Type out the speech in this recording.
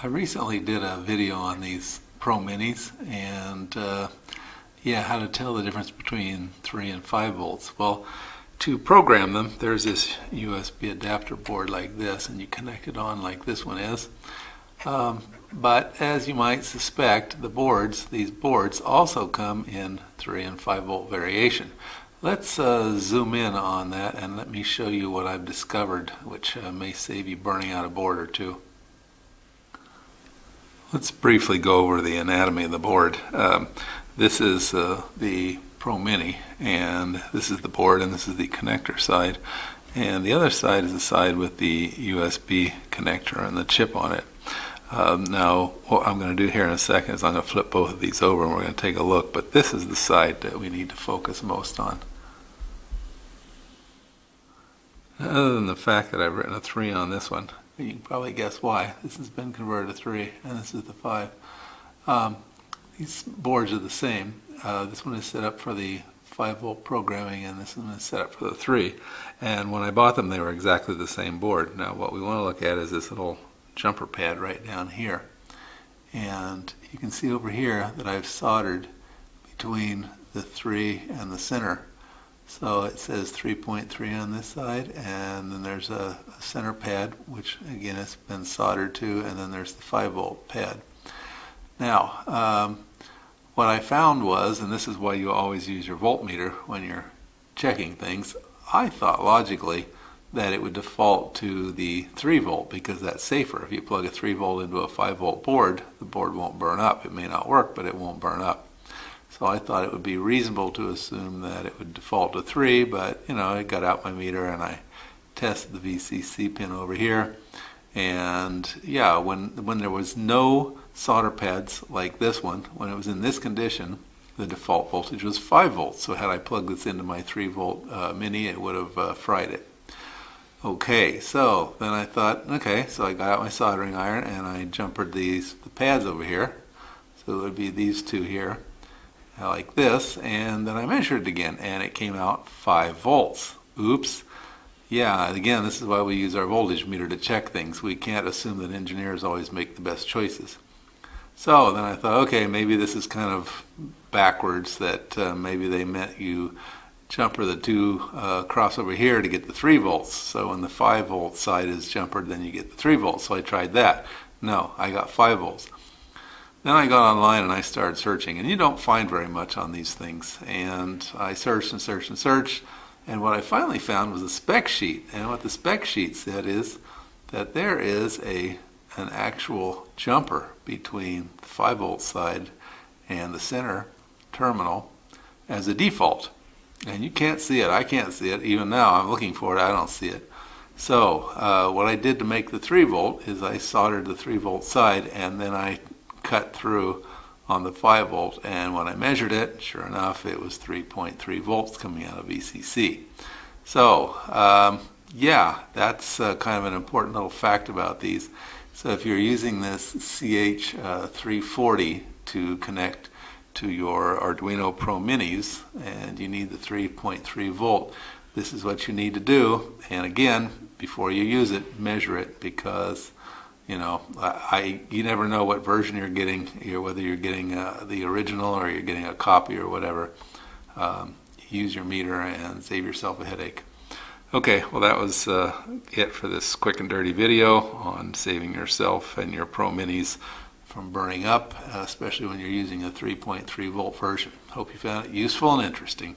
I recently did a video on these Pro Minis and yeah, how to tell the difference between 3 and 5 volts. Well, to program them, there's this USB adapter board like this, and you connect it on like this one is. But as you might suspect, these boards also come in 3 and 5 volt variation. Let's zoom in on that and let me show you what I've discovered, which may save you burning out a board or two. Let's briefly go over the anatomy of the board. This is the Pro Mini, and this is the board, and this is the connector side. And the other side is the side with the USB connector and the chip on it. Now, what I'm going to do here in a second is I'm going to flip both of these over and we're going to take a look, but this is the side that we need to focus most on. Other than the fact that I've written a 3 on this one, you can probably guess why. This has been converted to 3 and this is the 5. These boards are the same. This one is set up for the 5 volt programming and this one is set up for the 3. And when I bought them, they were exactly the same board. Now what we want to look at is this little jumper pad right down here. And you can see over here that I've soldered between the 3 and the center. So it says 3.3 on this side, and then there's a center pad, which again has been soldered to, and then there's the 5 volt pad. Now, what I found was, and this is why you always use your voltmeter when you're checking things, I thought logically that it would default to the 3 volt because that's safer. If you plug a 3 volt into a 5 volt board, the board won't burn up. It may not work, but it won't burn up. So I thought it would be reasonable to assume that it would default to 3, but you know, I got out my meter and I tested the VCC pin over here, and yeah, when there was no solder pads like this one, when it was in this condition, the default voltage was 5 volts. So had I plugged this into my 3 volt Mini, it would have fried it. Okay, so then I thought, okay, so I got out my soldering iron and I jumpered the pads over here. So it would be these two here, like this, and then I measured it again and it came out 5 volts. Oops. Yeah, again, this is why we use our voltage meter to check things. We can't assume that engineers always make the best choices. So then I thought, okay, maybe this is kind of backwards, that maybe they meant you jumper the 2 cross over here to get the 3 volts. So when the 5 volt side is jumpered, then you get the 3 volts. So I tried that. No, I got 5 volts. Then I got online and I started searching, and you don't find very much on these things. And I searched and searched and searched, and what I finally found was a spec sheet. And what the spec sheet said is that there is an actual jumper between the 5 volt side and the center terminal as a default. And you can't see it. I can't see it. Even now I'm looking for it. I don't see it. So what I did to make the 3 volt is I soldered the 3 volt side and then I cut through on the 5 volt, and when I measured it, sure enough, it was 3.3 volts coming out of VCC. So yeah, that's kind of an important little fact about these. So if you're using this CH340 to connect to your Arduino ProMinis and you need the 3.3 volt, this is what you need to do. And again, before you use it, measure it, because you know, you never know what version you're getting, whether you're getting the original or you're getting a copy or whatever. Use your meter and save yourself a headache. Okay, well that was it for this quick and dirty video on saving yourself and your Pro Minis from burning up, especially when you're using a 3.3 volt version. Hope you found it useful and interesting.